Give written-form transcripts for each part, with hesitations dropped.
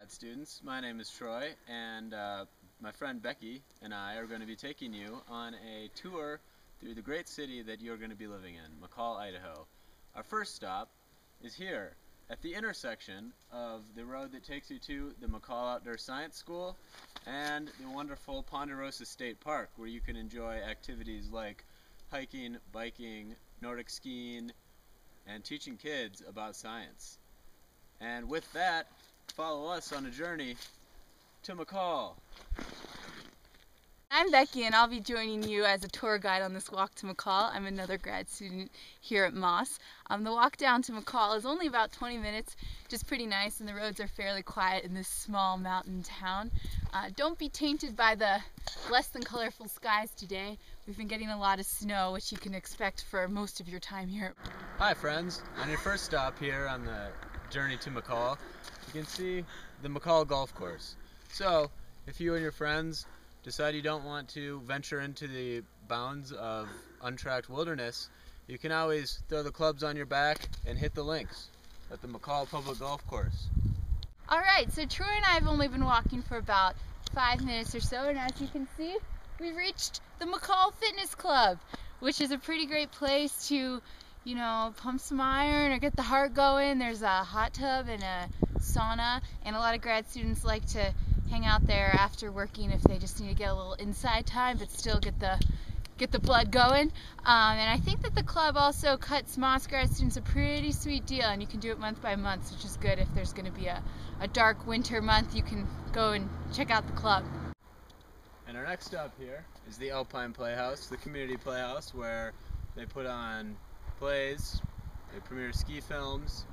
Students, my name is Troy, and my friend Becky and I are going to be taking you on a tour through the great city that you're going to be living in, McCall, Idaho. Our first stop is here at the intersection of the road that takes you to the McCall Outdoor Science School and the wonderful Ponderosa State Park, where you can enjoy activities like hiking, biking, Nordic skiing, and teaching kids about science. And with that, follow us on a journey to McCall. I'm Becky, and I'll be joining you as a tour guide on this walk to McCall. I'm another grad student here at Moss. The walk down to McCall is only about 20 minutes, just pretty nice, and the roads are fairly quiet in this small mountain town. Don't be tainted by the less than colorful skies today. We've been getting a lot of snow, which you can expect for most of your time here. Hi friends, on your first stop here on the journey to McCall, you can see the McCall golf course. So if you and your friends decide you don't want to venture into the bounds of untracked wilderness, you can always throw the clubs on your back and hit the links at the McCall Public Golf Course. Alright, so Troy and I have only been walking for about 5 minutes or so, and as you can see, we've reached the McCall Fitness Club, which is a pretty great place to, you know, pump some iron or get the heart going. There's a hot tub and a sauna, and a lot of grad students like to hang out there after working if they just need to get a little inside time but still get the blood going. And I think that the club also cuts Moss grad students a pretty sweet deal, and you can do it month by month, which is good. If there's going to be a dark winter month, you can go and check out the club. And our next stop here is the Alpine Playhouse, the community playhouse, where they put on plays, they premiere ski films,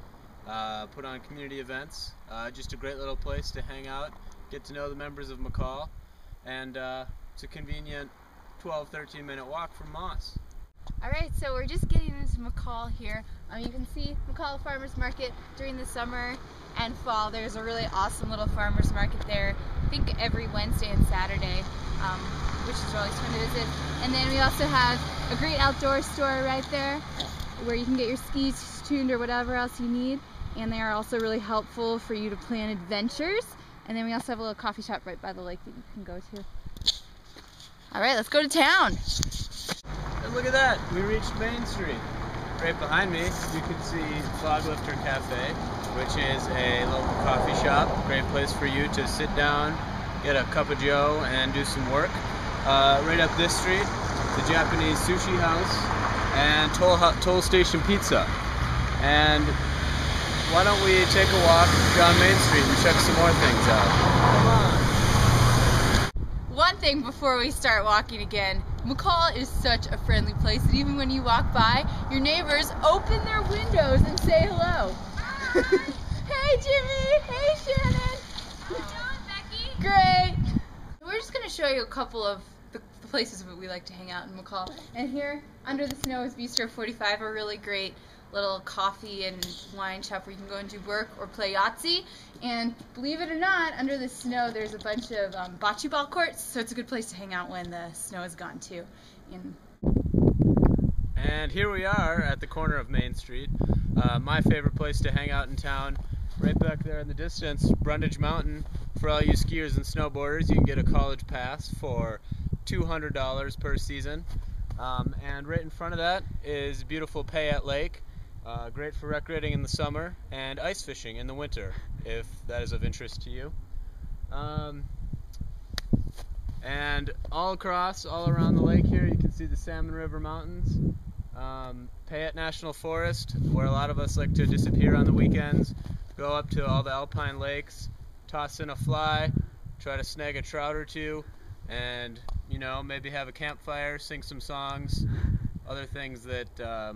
put on community events. Just a great little place to hang out, get to know the members of McCall, and it's a convenient 12-13 minute walk from Moss. Alright, so we're just getting into McCall here. You can see McCall Farmers Market during the summer and fall. There's a really awesome little farmers market there, I think every Wednesday and Saturday, which is always fun to visit. And then we also have a great outdoor store right there where you can get your skis tuned or whatever else you need. And they are also really helpful for you to plan adventures. And then we also have a little coffee shop right by the lake that you can go to. Alright, let's go to town. And look at that, we reached Main Street. Right behind me, you can see Foglifter Cafe, which is a local coffee shop. Great place for you to sit down, get a cup of joe, and do some work. Right up this street, the Japanese Sushi House and Toll Station Pizza. And why don't we take a walk down Main Street and check some more things out? Come on. One thing before we start walking again, McCall is such a friendly place that even when you walk by, your neighbors open their windows and say hello. Hey Jimmy! Hey Shannon! How you doing, Becky? Great! We're just going to show you a couple of the places that we like to hang out in McCall. And here, under the snow, is Bistro 45, a really great little coffee and wine shop where you can go and do work or play Yahtzee. And believe it or not, under the snow there's a bunch of bocce ball courts, so it's a good place to hang out when the snow is gone too. And here we are at the corner of Main Street, my favorite place to hang out in town. Right back there in the distance, Brundage Mountain. For all you skiers and snowboarders, you can get a college pass for $200 per season. And right in front of that is beautiful Payette Lake. Great for recreating in the summer and ice fishing in the winter, if that is of interest to you. And all around the lake here, you can see the Salmon River Mountains. Payette National Forest, where a lot of us like to disappear on the weekends, go up to all the alpine lakes, toss in a fly, try to snag a trout or two, and, you know, maybe have a campfire, sing some songs, other things that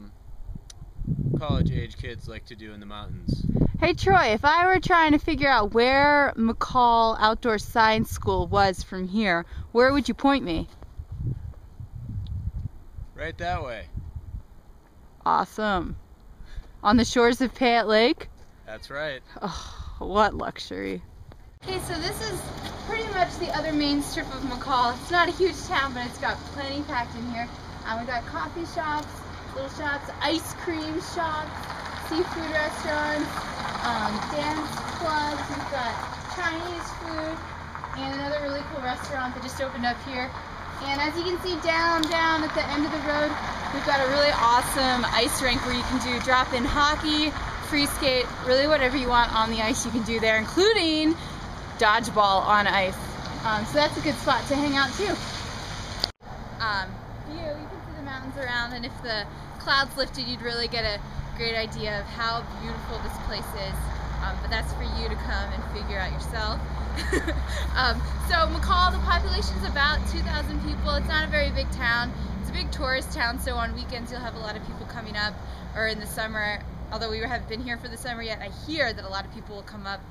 college-age kids like to do in the mountains. Hey Troy, if I were trying to figure out where McCall Outdoor Science School was from here, where would you point me? Right that way. Awesome. On the shores of Payette Lake? That's right. Oh, what luxury. Okay, so this is pretty much the other main strip of McCall. It's not a huge town, but it's got plenty packed in here. We've got coffee shops, little shops, ice cream shops, seafood restaurants, dance clubs. We've got Chinese food and another really cool restaurant that just opened up here. And as you can see down at the end of the road, we've got a really awesome ice rink where you can do drop-in hockey, free skate, really whatever you want on the ice you can do there, including dodgeball on ice. So that's a good spot to hang out too. You can see the mountains around, and if the clouds lifted, you'd really get a great idea of how beautiful this place is. But that's for you to come and figure out yourself. So McCall, the population's about 2,000 people. It's not a very big town. It's a big tourist town, so on weekends you'll have a lot of people coming up, or in the summer, although we haven't been here for the summer yet, I hear that a lot of people will come up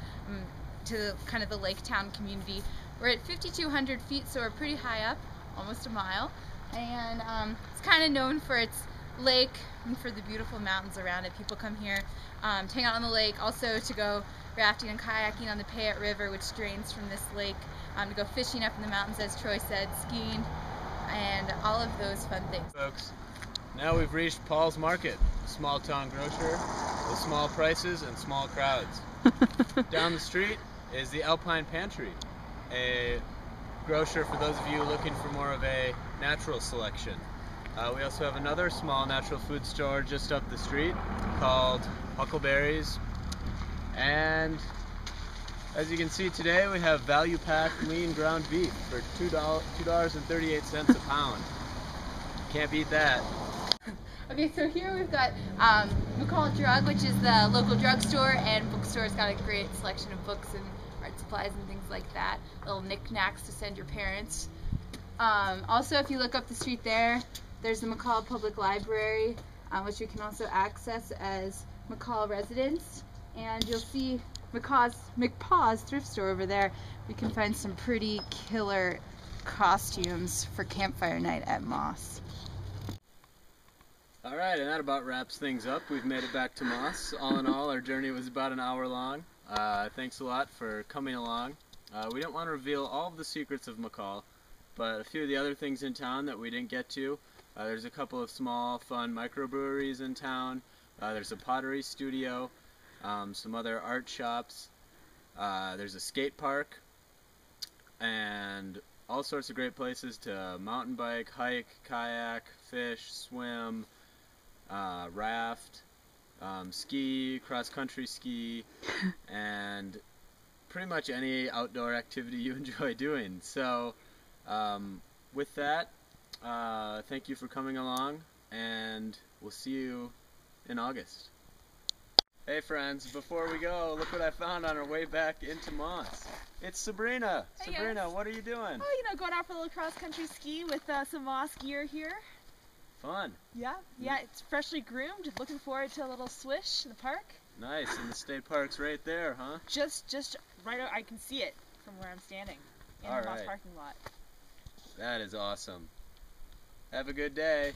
to kind of the lake town community. We're at 5,200 feet, so we're pretty high up, almost a mile, and it's kind of known for its lake and for the beautiful mountains around it. People come here to hang out on the lake, also to go rafting and kayaking on the Payette River, which drains from this lake, to go fishing up in the mountains, as Troy said, skiing, and all of those fun things. Folks, now we've reached Paul's Market, a small town grocer with small prices and small crowds. Down the street is the Alpine Pantry, a grocer for those of you looking for more of a natural selection. We also have another small natural food store just up the street called Huckleberry's. And as you can see today, we have value pack lean ground beef for $2.38 a pound. Can't beat that. Okay, so here we've got McCall Drug, which is the local drugstore and bookstore. It's got a great selection of books and art supplies and things like that. Little knickknacks to send your parents. Also, if you look up the street there's the McCall Public Library, which you can also access as McCall residents. And you'll see McPaw's thrift store over there. We can find some pretty killer costumes for campfire night at Moss. Alright, and that about wraps things up. We've made it back to Moss. All in all, our journey was about an hour long. Thanks a lot for coming along. We didn't want to reveal all of the secrets of McCall, but a few of the other things in town that we didn't get to. There's a couple of small, fun microbreweries in town. There's a pottery studio, some other art shops. There's a skate park, and all sorts of great places to mountain bike, hike, kayak, fish, swim, raft, ski, cross-country ski, and pretty much any outdoor activity you enjoy doing. So with that, thank you for coming along, and we'll see you in August. Hey friends, before we go, look what I found on our way back into Moss. It's Sabrina. Hey Sabrina, guys. what are you doing? Oh, going out for a little cross-country ski with some Moss gear here. Fun. Yeah, it's freshly groomed. Looking forward to a little swish in the park. Nice, and the state park's right there, huh? Just right out, I can see it from where I'm standing in the Moss parking lot. That is awesome. Have a good day.